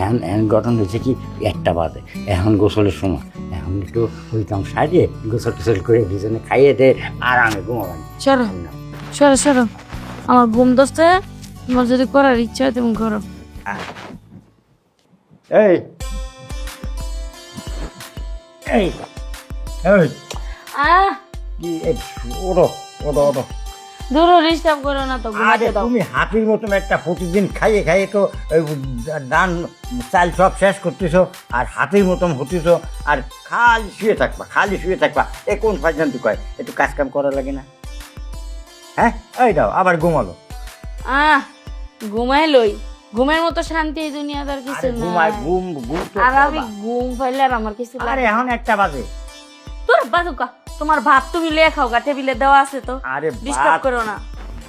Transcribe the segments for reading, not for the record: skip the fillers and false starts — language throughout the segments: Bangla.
এখন এখন গঠন হয়েছে কি 1টা বাজে, এখন গোসলের সময়, এখন একটু ওইটাম সাইডে গোসল টোসল করে দুজনে খাইয়ে দে আরামে ঘুমাবেন। সরো সরো সরো, আমার ঘুম দোস্তে, তোমার যদি করার ইচ্ছা হয় তুমি করো। এই এই এই আহ কি ওরো ওরো ওরো দূর ডিস্টার্ব করো না তো, ঘুমাতে দাও। তুমি হাতির মতন একটা প্রতিদিন খাইয়ে খাইয়ে তো ডান চাল সব শেষ করতেছো, আর হাতির মতন হতেছো, আর খালি শুয়ে থাকবা, খালি শুয়ে থাকবা। এ কোন পর্যন্ত কয় একটু কাজ কাম করা লাগে না? হ্যাঁ, এই দাও আবার ঘুমালো। ঘুমাই লই, ঘুমের মতো শান্তি এই দুনিয়াতে আর কিছু আরে ঘুমায়, না। ঘুম ঘুম তো আর আমি করবা। ঘুম পাইলে আর আমার কিছু আরে লাগে এখন 1টা বাজে। তোর বাজুকা, তোমার ভাত তুমি লিয়ে খাও গা, টেবিলে দেওয়া আছে তো, আরে ডিস্টার্ব ভাত করো না।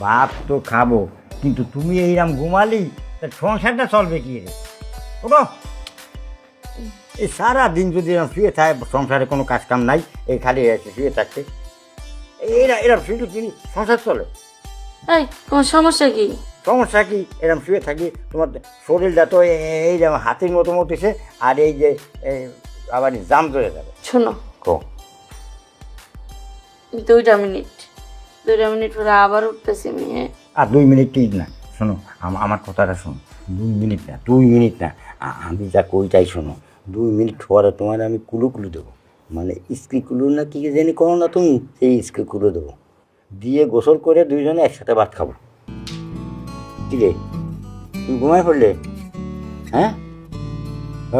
ভাত তো খাবো, কিন্তু তুমি এইরকম ঘুমালি তা সংসারটা চলবে কি রে? ওগো, এই সারা দিন যদি এরকম শুয়ে থাকে, সংসারে কোনো কাজ কাম নাই, এই খালি এসে শুয়ে থাকতে, এরকম শুধু তিনি সংসার চলে? এই তোমার সমস্যা কি? সমস্যা কি? এরকম শুয়ে থাকি, তোমার শরীরটা তো এই যেমন হাতির মতো মতেছে, আর এই যে আবার জাম ধরে যাবে। শোনো, কো 2 মিনিট পরে আবার উঠতেছি মেয়ে। আর 2 মিনিট ঠিক না, শোনো আমার কথাটা শোনো। 2 মিনিট না, আমি যা কই চাই শোনো। 2 মিনিট পরে তোমার আমি কুলু দেবো, মানে স্ক্রি কুলু না কি জানি করো না তুমি, সেই স্ক্রি কুলু দেবো, দিয়ে গোসল করে দুইজনে একসাথে ভাত খাবো। ঠিক আছে? তুমি ঘুমায় পড়লে? হ্যাঁ,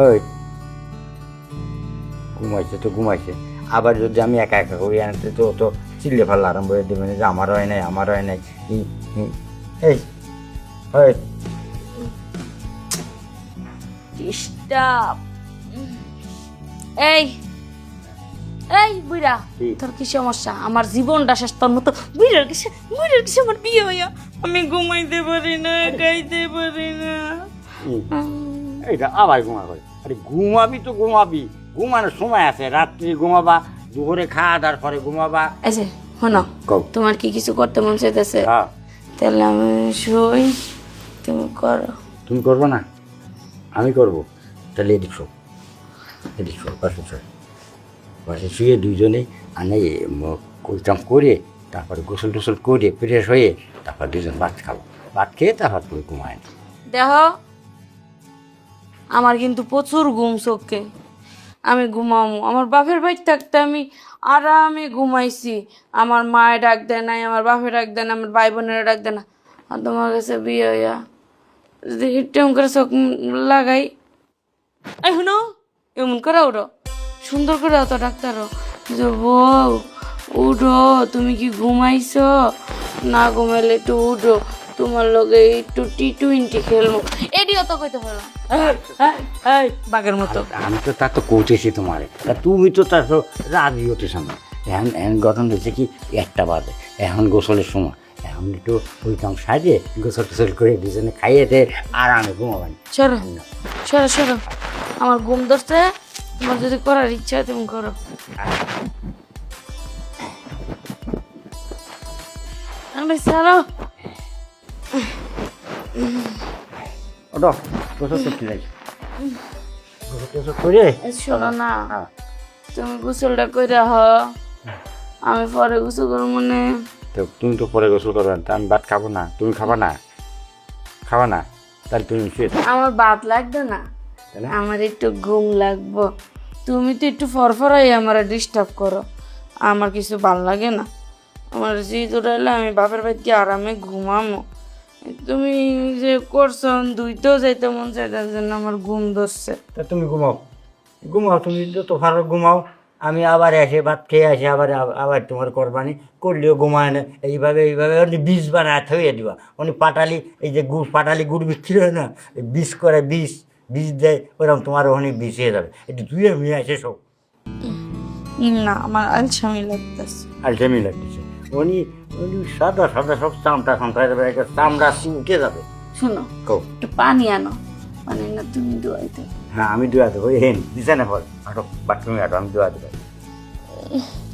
ওই ঘুমাইছে তো ঘুমাইছে, আবার যদি আমি একা একা করি আনতে তো তো চিল্লে ফেলা আরম্ভ করে দেবেন যে আমার হয় নাই, আমার হয় নাই। এই হয় ডিস্টার্ব। এই এই বুইড়া, কি? তোর কি সমস্যা? আমার জীবনটা শেষ, তোর মতো বুইড়ার কিছু আমার বিয়ে হইয়া আমি ঘুমাইতে পারি না, খাইতে পারি না। এইটা আবার ঘুমাবে? আরে ঘুমাবি তো ঘুমাবি, ঘুমানোর সময় আছে, রাত্রি ঘুমাবা, দুপুরে খাওয়া দাওয়ার পরে ঘুমাবা। এই যে শোনো, কও। তোমার কি কিছু করতে মন চাইতেছে? হ্যাঁ, তাহলে আমি শুই, তুমি করো। তুমি করবো না? আমি করবো। তাহলে এদিক শো, এদিক শো, পাশে শো, পাশে শুয়ে দুইজনে আনে কইতাম করে, তারপরে গোসল টোসল করে ফ্রেশ হয়ে তারপর দুজন ভাত খাবো, ভাত খেয়ে তারপর তুমি ঘুমায়। দেখো, আমার কিন্তু প্রচুর ঘুম চোখে, আমি ঘুমাবো। আমার বাপের বাড়ি থাকতে আমি আরামে ঘুমাইছি, আমার মায়ে ডাক দেয় নাই, আমার বাপে ডাক দেয় না, আমার ভাই বোনেরা ডাক দেয় না। আর তোমার কাছে বিয়ে হইয়া যদি হিটম করে চোখ লাগাই, এই শুনো, এমন করে উঠো, সুন্দর করে অত ডাক্তারও যে বউ উঠো, তুমি কি ঘুমাইছো? না ঘুমাইলে একটু উঠো, তোমার লগে একটু T20 খেলবো, এটি অত কইতে পারো বাঘের মতো। আমি তো তা তো কৌতেছি তোমারে, তা তুমি তো তার তো রাজি হতেছ না। এখন এখন গঠন হয়েছে কি 1টা বাজে, এখন গোসলের সময়, এখন একটু ওইটাম সাইডে গোসল টোসল করে দুজনে খাইয়ে দে আরামে ঘুমাবেন। সরো সরো সরো, আমার ঘুম ধরছে, তোমার যদি করার ইচ্ছা হয় তুমি করো। আমি সারো। ওটা গোসল করতে যাই, গোসল টোসল করে শোনো না, হ্যাঁ। তুমি গোসলটা কইরা হ, আমি পরে গোসল করবো মনে। তো তুমি তো পরে গোসল করবেন, তা আমি ভাত খাবো না, তুমি খাবা না? খাবা না? তাহলে তুমি শুয়ে থাকো। আমার ভাত লাগবে না, তাহলে? আমার একটু ঘুম লাগবো। তুমি তো একটু ফরফরাই আমার ডিস্টার্ব করো, আমার কিছু ভাল লাগে না। আমার জিদ উঠাইলে আমি বাপের বাড়িতে আরামে ঘুমামো। তুমি যে করছো দুইতেও যাইতে মন চাইতার জন্য আমার ঘুম ধরছে। তা তুমি ঘুমাও, ঘুমাও, তুমি তো ভালো ঘুমাও। আমি আবার এসে ভাত খেয়ে আসি, আবার আবার তোমার কোরবানি করলেও ঘুমায় না। এইভাবে ওই বীজ বানায় থইয়ে দিবা, উনি পাটালি, এই যে গুড় পাটালি গুড় বিক্রি হয় না, এই বীজ করে বীজ দেয়, ওরকম তোমার ওখানে বীজ হয়ে যাবে। একটু ধুয়ে নিয়ে আসে সব। না, আমার আলসামি লাগতেছে। আলসামি লাগতেছে, উনি উনি সাদা সাদা সব চামড়া খামটা যাবে, একটা চামড়া শুকে যাবে। শোনো, কও। একটু পানি আনো, পানি না তুমি দোয়াইতে। হ্যাঁ, আমি দোয়া দেবো। হেন দিছে না ফল, আটো বাথরুমে আটো, আমি দোয়া দেবো।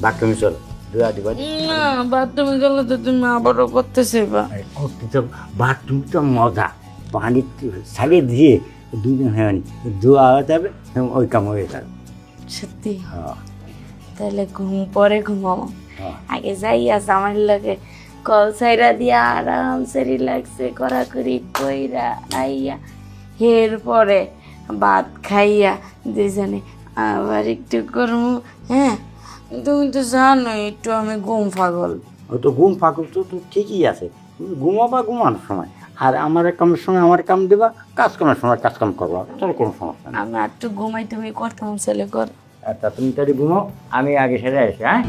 বাথরুমে চলো, দোয়া দেবো। না, বাথরুমে গেলে তো তুমি আবারও করতেছে বা। করতে তো বাথরুম তো মজা, পানি ছাড়িয়ে দিয়ে দুদিন হয়নি দোয়া হয়ে যাবে এবং ওই কাম হয়ে যাবে। সত্যি হ্যাঁ তাহলে ঘুম পরে ঘুমাবো হ্যাঁ আগে যাইয়া আমার লাগে কল সাইরা দিয়া আরামসে রিল্যাক্সে করি কইরা আইয়া এরপরে ভাত খাইয়া দুজনে আবার একটু করবো। হ্যাঁ তুমি তো জানো একটু আমি ঘুম পাগল। ও তো ঘুম ফাঁকুর তো ঠিকই আছে, তুমি ঘুমাবা ঘুমানোর সময়, আর আমার কামের সময় আমার কাম দেবা, কাজ কামের সময় কাজ কাম করবা, তার কোনো সমস্যা নেই। আমি একটু ঘুমাই তুমি করতাম ছেলে কর। আচ্ছা তুমি তাহলে ঘুমাও, আমি আগে সেরে আসি। হ্যাঁ